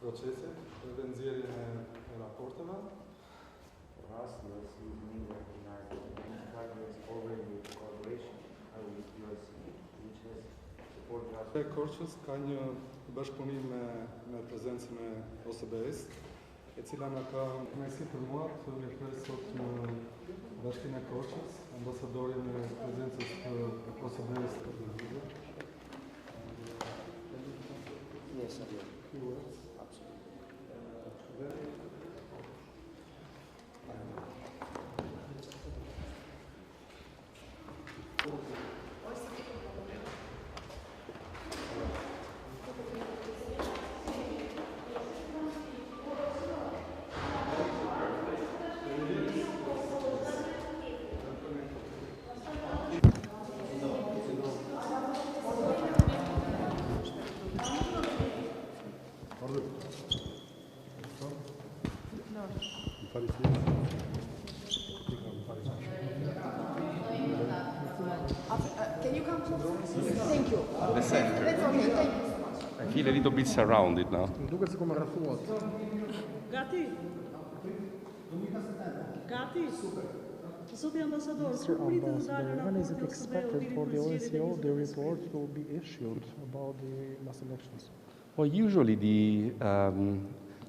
procesit dhe nxjerrjen e raporteve. For us, USC mainly recognized the main progress already with collaboration with USC, which has supported us. Korçës ka një bashkëpunim me prezencën e OSBE-së, e cila na ka kënaqësi për mua të mirëpres sot në Bashkinë e Korçës, ambasadorin e prezencës të OSBE-së për Zgjedhjet. Yes, I do. Few words. Absolutely. Can you come closer? Thank you. The center. That's okay, thank you so much. I feel a little bit surrounded now. Duket sikur më rrethuat. Gati. Gati. Zoti ambasador, when is it expected for the OSCE the report will be issued about the last elections? Well, usually the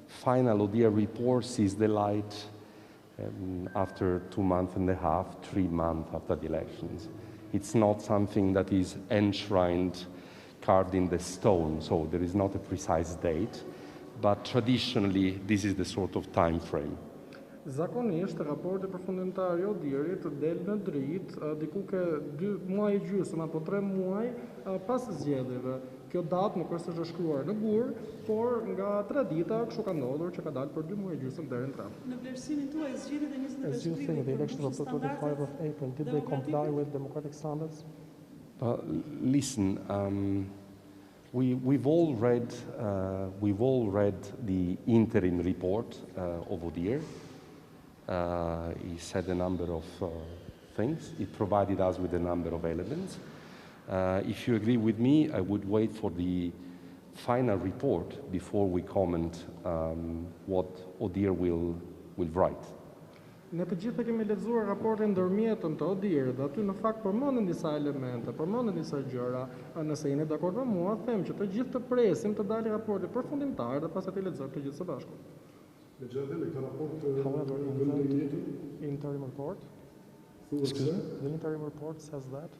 final ODIHR report sees the light after 2.5 months, 3 months after the elections. It's not something that is enshrined, carved in the stone, so there is not a precise date, but traditionally this is the sort of time frame. Zakonisht, raporti përfundimtar i ODIHR-it del në dritë diku ke 2 muaj e gjysmë apo 3 muaj pas zgjedhjeve. Kjo datë nuk është e shkruar në gur, por nga tradita kështu ka ndodhur që ka dalë për 2 muaj e gjysmë deri në tram. Në vlerësimin tuaj zgjedhjet e 25 As you think the elections of the 25 of April, did they comply with democratic standards? Listen, we've all read the interim report of ODIHR. He said a number of things. It provided us with a number of elements. If you agree with me, I would wait for the final report before we comment what ODIHR will write. Ne të gjithë kemi lexuar raportin ndërmjetën të ODIHR-it dhe aty në fakt përmenden disa elemente, përmenden disa gjëra. Nëse jeni dakord me mua, them që të gjithë të presim të dalë raporti përfundimtar dhe pastaj të lexojmë të gjithë së bashku. However, in the interim report, the interim report says that.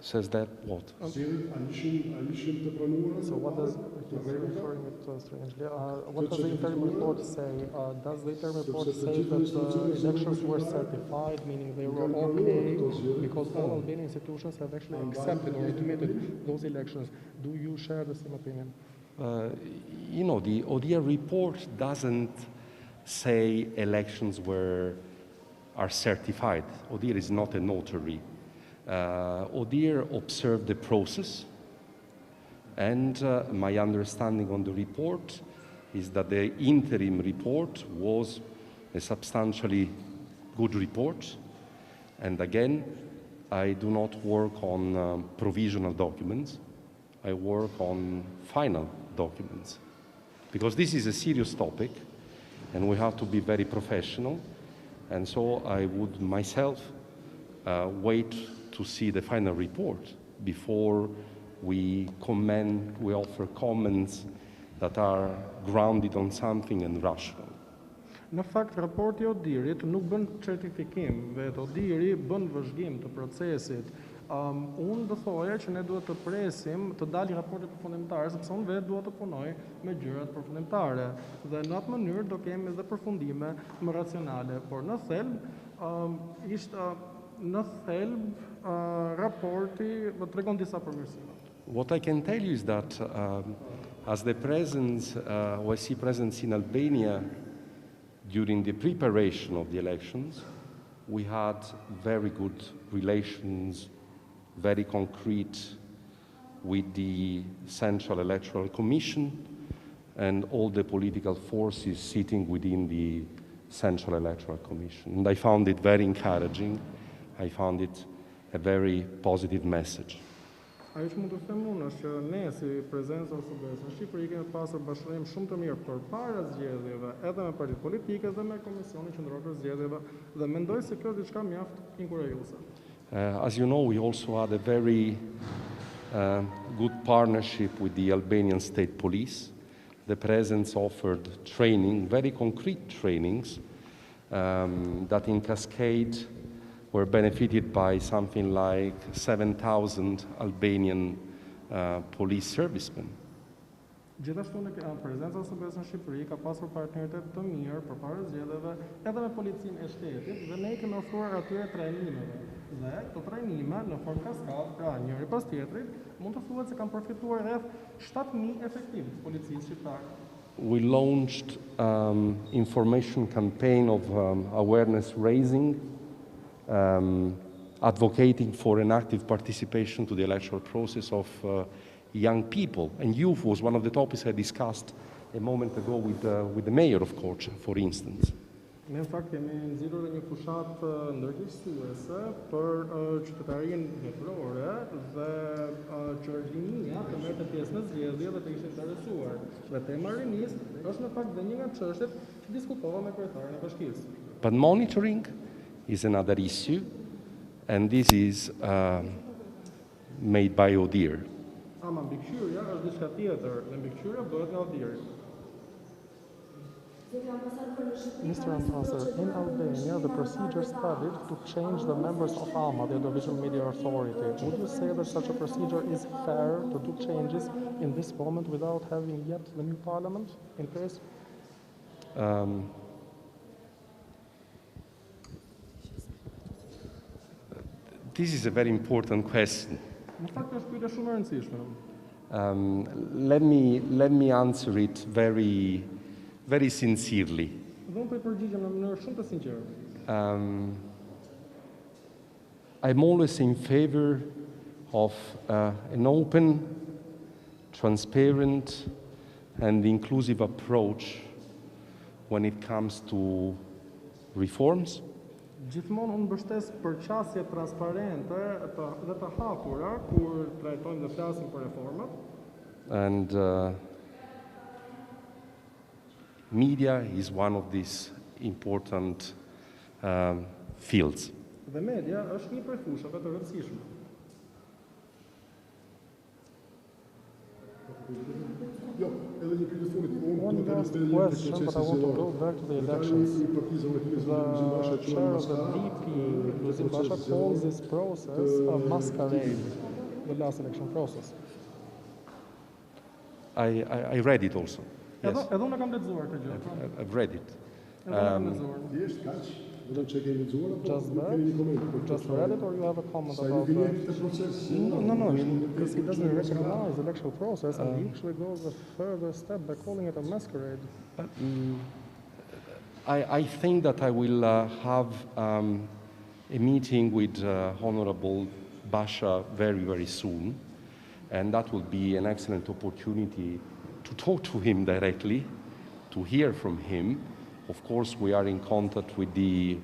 Says that what? So what does, referring it strangely, what does the interim report say? Does the interim report say that the elections were certified, meaning they were okay, because all Albanian institutions have actually accepted or admitted those elections? Do you share the same opinion? You know, the ODIHR report doesn't say elections are certified. ODIHR is not a notary. ODIHR observed the process, and my understanding on the report is that the interim report was a substantially good report. And again, I do not work on provisional documents. I work on final documents, because this is a serious topic and we have to be very professional, and so I would myself wait to see the final report before we offer comments that are grounded on something and rational. Në fakt, raporti i ODIHR-it nuk bën certifikim, vetë ODIHR-i bën vëzhgim të procesit. Unë do thoja që ne duhet të presim të dalë raporti përfundimtar, sepse unë vetë duhet të punoj me gjërat përfundimtare. Dhe në atë mënyrë do kemi edhe përfundime më racionale, por në thelb raporti do tregon disa përmirësime. What I can tell you is that as the OSCE presence in Albania during the preparation of the elections, we had very good relations, very concrete, with the Central Electoral Commission and all the political forces sitting within the Central Electoral Commission. And I found it very encouraging. I found it a very positive message. Ajo që mund të them unë është që ne si prezencë OSBE-së në Shqipëri kemi pasur bashkëpunim shumë të mirë përpara zgjedhjeve, edhe me partitë politike dhe me Komisionin Qendror të Zgjedhjeve, dhe mendoj se kjo është diçka mjaft inkurajuese. As you know, we also had a very good partnership with the Albanian State Police. The presence offered training, very concrete trainings, that in cascade were benefited by something like 7,000 Albanian police servicemen. Gjithashtu në prezenca OSBE-së në Shqipëri ka pasur partneritet të mirë përpara zgjedhjeve edhe me policinë e shtetit, dhe ne i kemi ofruar atyre trajnimeve. Dhe këto trajnime në formë kaskadë, pra njëri pas tjetrit, mund të thuhet se kanë përfituar rreth 7.000 efektiv të policisë shqiptare. We launched information campaign of awareness raising, advocating for an active participation to the electoral process of young people. And youth was one of the topics I discussed a moment ago with the mayor of Korçë, for instance. Ne në fakt kemi nxjerrur një fushat ndërgjegjësuese për qytetarinë veprore dhe që rinia të merrte pjesë në zgjedhje dhe të ishte interesuar. Dhe tema e rinisë është në fakt dhe një nga çështjet që diskutohen me kryetarin e bashkisë. But monitoring is another issue, and this is made by ODIHR. Ama mbikëqyrja është diçka tjetër, dhe mbikëqyrja bëhet nga ODIHR. Mr. Ambassador, in Albania, the procedure studied to change the members of AMA, the Audiovisual Media Authority. Would you say that such a procedure is fair to do changes in this moment without having yet the new parliament in place? This is a very important question. Në fakt është pyetje shumë e rëndësishme. Let me answer it very sincerely. Dhe unë po i përgjigjem në mënyrë shumë të sinqertë. I'm always in favor of an open, transparent, and inclusive approach when it comes to reforms. Gjithmonë unë mbështes përqasje transparente dhe të hapura kur trajtojmë dhe flasim për reformat. And media is one of these important fields. Dhe media është një prej fushave të rëndësishme. One last question, but I want to go back to the elections. The chair of the DP, Presim Bashën, calls this process a masquerade, the last election process. I read it also. Yes. Edhe unë kam lexuar këtë gjë. I've read it. Just that? Just read it, or you have a comment about that? No, because he doesn't recognize the electoral process, and he actually goes a further step by calling it a masquerade. I think that I will have a meeting with Honorable Bashën very, very soon, and that will be an excellent opportunity to talk to him directly, to hear from him. Of course, we are in contact with the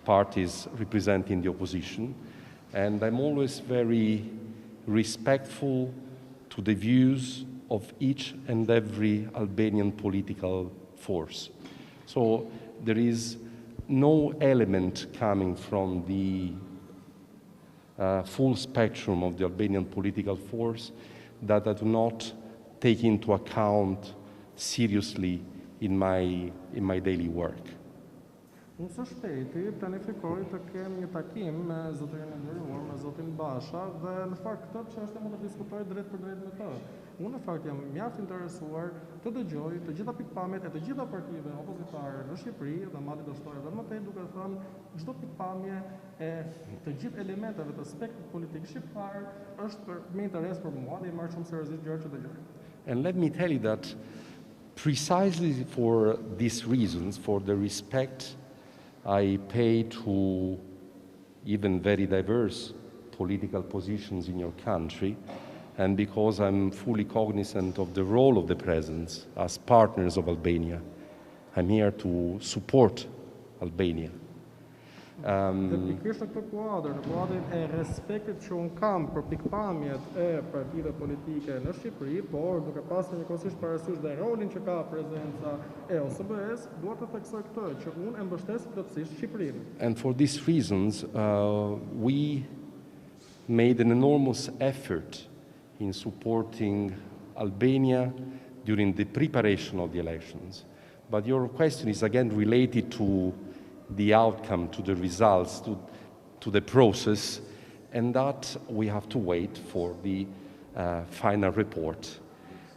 parties representing the opposition, and I'm always very respectful to the views of each and every Albanian political force. So there is no element coming from the full spectrum of the Albanian political force that I do not take into account seriously in my daily work. Unë së shpejti planifikoj të kem një takim me zotërin e nderuar, me zotin Basha, dhe në fakt këtë çështje mund të diskutoj drejt për drejt me të. Unë në fakt jam mjaft interesuar të dëgjoj të gjitha pikpamjet e të gjitha partive opozitare në Shqipëri, dhe madje do shtoj edhe më tej duke thënë çdo pikpamje e të gjithë elementeve të spektrit politik shqiptar është me interes për mua dhe i marr shumë seriozisht gjërat që dëgjoj. And let me tell you that precisely for these reasons, for the respect I pay to even very diverse political positions in your country, and because I'm fully cognizant of the role of the presence as partners of Albania, I'm here to support Albania. Dhe pikërisht në këtë kuadër, në kuadrin e respektit që unë kam për pikpamjet e partive politike në Shqipëri, por duke pasur njëkohësisht parasysh dhe rolin që ka prezenca e OSBE-s, dua të theksoj këtë, që unë e mbështes plotësisht Shqipërinë. And for these reasons, we made an enormous effort in supporting Albania during the preparation of the elections. But your question is again related to the outcome, to the results, to the process, and that we have to wait for the final report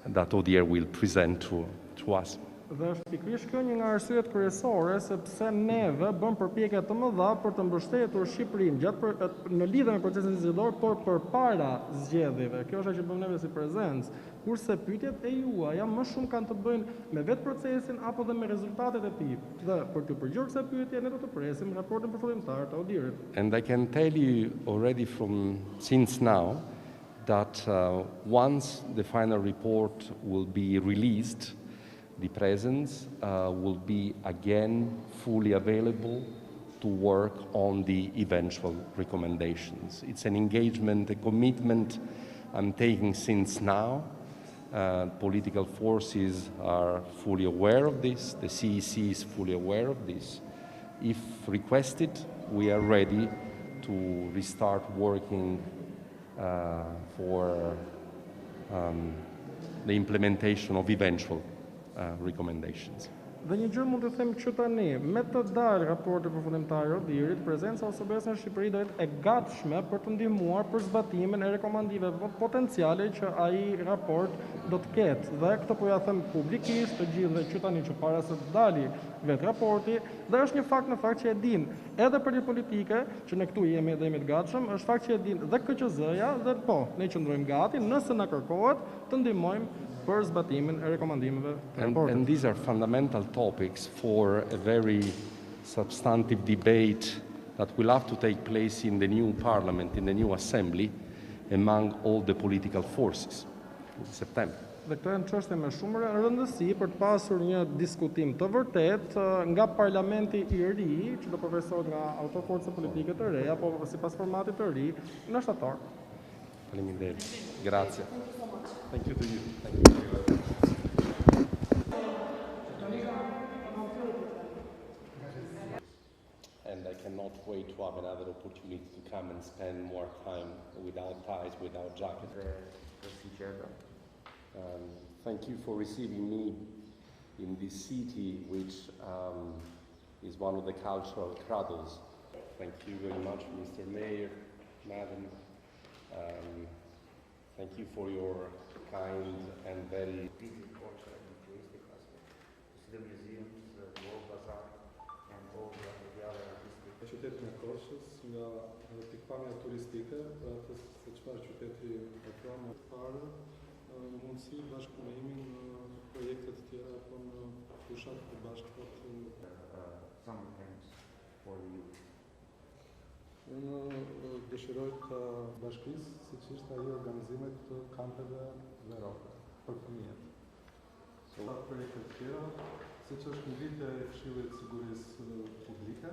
that ODIHR will present to us. Dhe është pikërisht kjo një nga arsyet kryesore sepse neve bëm përpjekje të mëdha për të mbështetur Shqipërinë në lidhje me procesin zgjedhor, por përpara zgjedhjeve. Kjo është që bëm neve si prezencë, kurse pyetjet e juaja më shumë kanë të bëjnë me vetë procesin apo dhe me rezultatet e tij. Dhe për të përgjigjur kësaj pyetje ne do të presim raportin përfundimtar të ODIHR-it. And I can tell you already since now that once the final report will be released, the presence will be again fully available to work on the eventual recommendations. It's an engagement, a commitment I'm taking since now. Political forces are fully aware of this. The CEC is fully aware of this. If requested, we are ready to restart working for the implementation of eventual recommendations. Dhe një gjë mund të them që tani, me të dalë raporti përfundimtar i ODIHR-it, prezenca OSBE-s në Shqipëri do jetë e gatshme për të ndihmuar për zbatimin e rekomandimeve potenciale që ai raport do të ketë. Dhe këtë po ja them publikisht të gjithë dhe që tani që para se të dali vetë raporti, dhe është një fakt në fakt që e din edhe për një politike që ne këtu jemi dhe jemi të gatshëm, është fakt që e din dhe KQZ-ja dhe po, ne qëndrojmë gati nëse na kërkohet të ndihmojmë për zbatimin e rekomandimeve të raportit. And these are fundamental topics for a very substantive debate that will have to take place in the new parliament, in the new assembly, among all the political forces in September. Dhe këto janë çështje me shumë rëndësi për të pasur një diskutim të vërtet nga parlamenti i ri, që do përfaqësohet nga autoforca politike të reja, apo sipas formatit të ri, në shtator. Faleminderit. Grazie. Thank you to you. Thank you. And I cannot wait to have another opportunity to come and spend more time without ties, without jacket. Thank you for receiving me in this city, which is one of the cultural cradles. Thank you very much, Mr. Mayor, Madam. Thank you for your kind and very Visit culture and touristic aspect. To see the museums, the World Bazaar, and all the other artistic. Qytetin e Korçës nga pikpamja turistike, pra të se çfarë qyteti e ka më parë, mundësi bashkëpunimi në projekte të tjera apo në fushat të bashkëta të Summer camps for the youth. Unë dëshiroj të bashkisë, siç ishte ai organizimet të kampeve verore për fëmijët. Projekte të tjera, siç është ngritja e Këshillit të Sigurisë Publike.